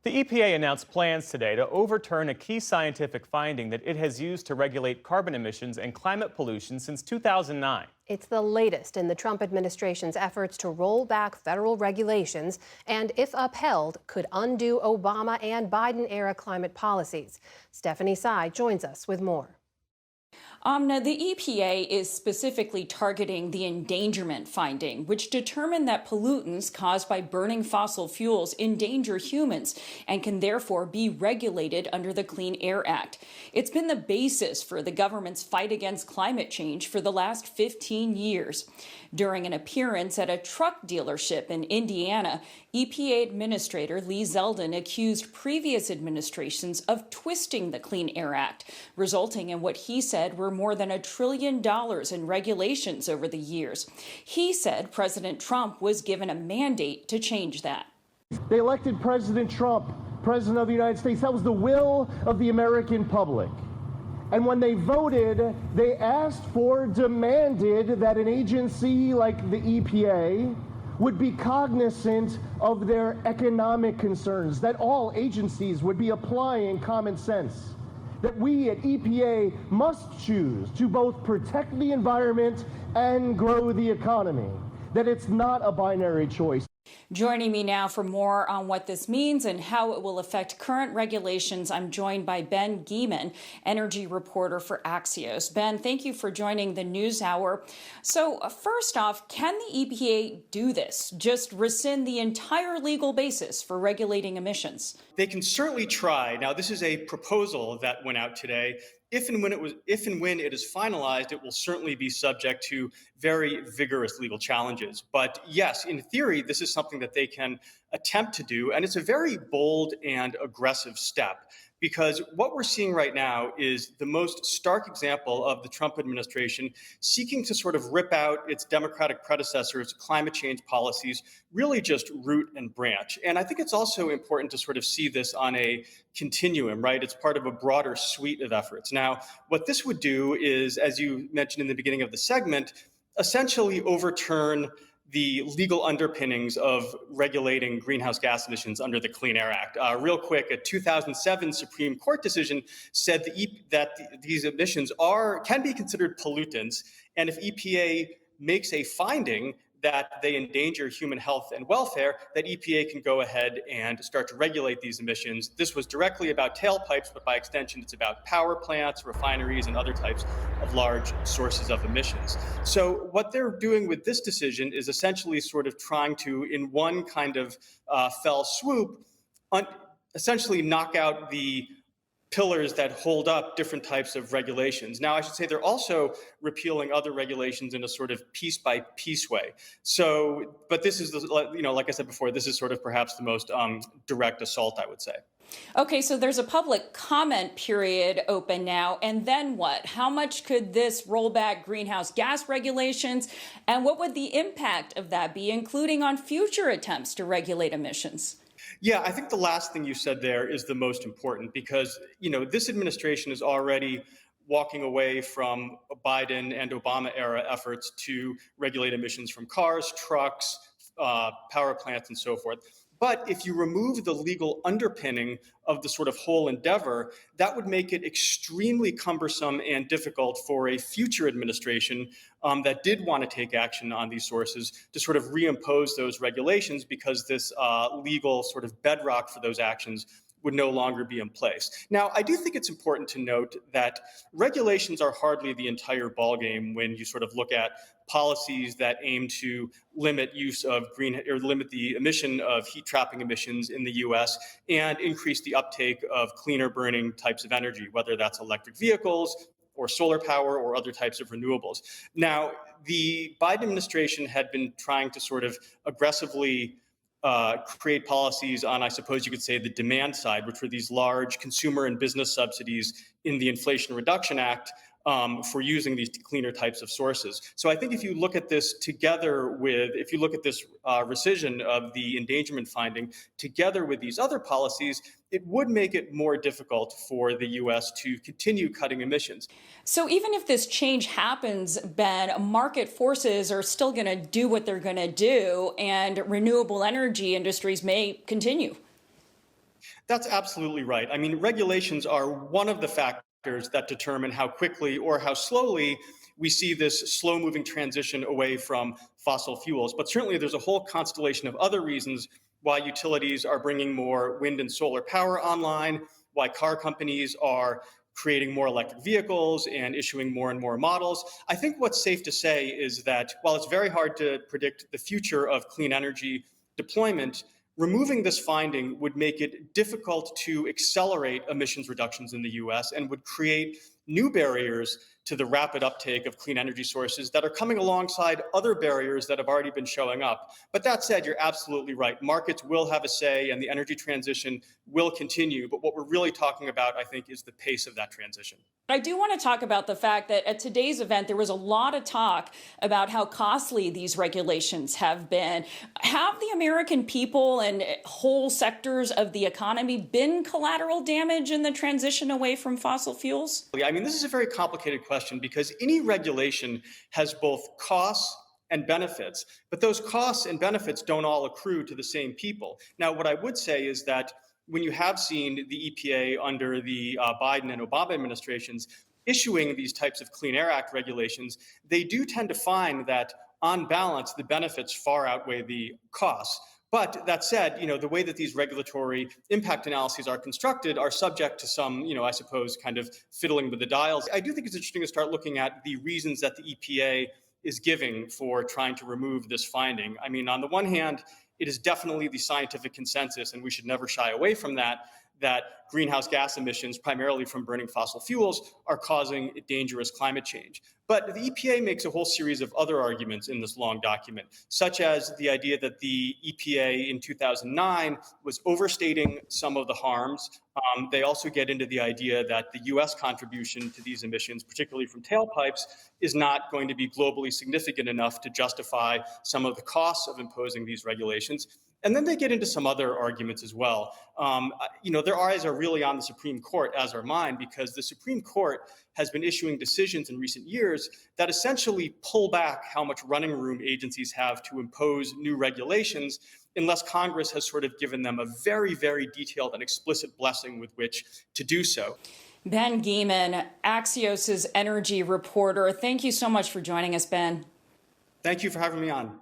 The EPA announced plans today to overturn a key scientific finding that it has used to regulate carbon emissions and climate pollution since 2009. It's the latest in the Trump administration's efforts to roll back federal regulations and, if upheld, could undo Obama and Biden-era climate policies. Stephanie Sy joins us with more. Amna, the EPA is specifically targeting the endangerment finding, which determined that pollutants caused by burning fossil fuels endanger humans and can therefore be regulated under the Clean Air Act. It's been the basis for the government's fight against climate change for the last 15 years. During an appearance at a truck dealership in Indiana, EPA Administrator Lee Zeldin accused previous administrations of twisting the Clean Air Act, resulting in what he said were more than $1 trillion in regulations over the years. He said President Trump was given a mandate to change that. They elected President Trump, President of the United States. That was the will of the American public. And when they voted, they asked for, demanded that an agency like the EPA would be cognizant of their economic concerns, that all agencies would be applying common sense, that we at EPA must choose to both protect the environment and grow the economy, that it's not a binary choice. Joining me now for more on what this means and how it will affect current regulations, I'm joined by Ben Geman, energy reporter for Axios. Ben, thank you for joining the NewsHour. So first off, can the EPA do this? Just rescind the entire legal basis for regulating emissions? They can certainly try. Now, this is a proposal that went out today. If and when it is finalized, it will certainly be subject to very vigorous legal challenges. But yes, in theory, this is something that they can attempt to do, and it's a very bold and aggressive step. Because what we're seeing right now is the most stark example of the Trump administration seeking to sort of rip out its Democratic predecessors' climate change policies, really just root and branch. And I think it's also important to sort of see this on a continuum, right? It's part of a broader suite of efforts. Now, what this would do is, as you mentioned in the beginning of the segment, essentially overturn the legal underpinnings of regulating greenhouse gas emissions under the Clean Air Act. Real quick, a 2007 Supreme Court decision said that these emissions can be considered pollutants, and if EPA makes a finding that they endanger human health and welfare, that EPA can go ahead and start to regulate these emissions. This was directly about tailpipes, but by extension, it's about power plants, refineries, and other types of large sources of emissions. So what they're doing with this decision is essentially sort of trying to, in one kind of fell swoop, essentially knock out the pillars that hold up different types of regulations. Now, I should say they're also repealing other regulations in a sort of piece by piece way. So, but this is, like I said before, this is sort of perhaps the most direct assault, I would say. Okay, so there's a public comment period open now, and then what? How much could this roll back greenhouse gas regulations, and what would the impact of that be, including on future attempts to regulate emissions? Yeah, I think the last thing you said there is the most important because, this administration is already walking away from Biden and Obama era efforts to regulate emissions from cars, trucks, power plants, and so forth. But if you remove the legal underpinning of the sort of whole endeavor, that would make it extremely cumbersome and difficult for a future administration that did want to take action on these sources to sort of reimpose those regulations because this legal sort of bedrock for those actions would no longer be in place. Now, I do think it's important to note that regulations are hardly the entire ballgame when you sort of look at policies that aim to limit limit the emission of heat trapping emissions in the US and increase the uptake of cleaner burning types of energy, whether that's electric vehicles or solar power or other types of renewables. Now, the Biden administration had been trying to sort of aggressively create policies on, I suppose you could say, the demand side, which were these large consumer and business subsidies in the Inflation Reduction Act for using these cleaner types of sources. So I think if you look at this if you look at this rescission of the endangerment finding together with these other policies, it would make it more difficult for the U.S. to continue cutting emissions. So even if this change happens, Ben, market forces are still going to do what they're going to do, and renewable energy industries may continue. That's absolutely right. I mean, regulations are one of the factors that determine how quickly or how slowly we see this slow-moving transition away from fossil fuels. But certainly there's a whole constellation of other reasons why utilities are bringing more wind and solar power online, why car companies are creating more electric vehicles and issuing more and more models. I think what's safe to say is that while it's very hard to predict the future of clean energy deployment, removing this finding would make it difficult to accelerate emissions reductions in the US and would create new barriers to the rapid uptake of clean energy sources that are coming alongside other barriers that have already been showing up. But that said, you're absolutely right. Markets will have a say and the energy transition will continue. But what we're really talking about, I think, is the pace of that transition. I do want to talk about the fact that at today's event, there was a lot of talk about how costly these regulations have been. Have the American people and whole sectors of the economy been collateral damage in the transition away from fossil fuels? I mean, this is a very complicated question because any regulation has both costs and benefits, but those costs and benefits don't all accrue to the same people. Now, what I would say is that when you have seen the EPA under the Biden and Obama administrations issuing these types of Clean Air Act regulations, they do tend to find that on balance, the benefits far outweigh the costs. But that said, the way that these regulatory impact analyses are constructed are subject to some, I suppose, kind of fiddling with the dials. I do think it's interesting to start looking at the reasons that the EPA is giving for trying to remove this finding. I mean, on the one hand, it is definitely the scientific consensus, and we should never shy away from that greenhouse gas emissions, primarily from burning fossil fuels, are causing dangerous climate change. But the EPA makes a whole series of other arguments in this long document, such as the idea that the EPA in 2009 was overstating some of the harms. They also get into the idea that the US contribution to these emissions, particularly from tailpipes, is not going to be globally significant enough to justify some of the costs of imposing these regulations. And then they get into some other arguments as well. Their eyes are really on the Supreme Court, as are mine, because the Supreme Court has been issuing decisions in recent years that essentially pull back how much running room agencies have to impose new regulations unless Congress has sort of given them a very, very detailed and explicit blessing with which to do so. Ben Geman, Axios' energy reporter. Thank you so much for joining us, Ben. Thank you for having me on.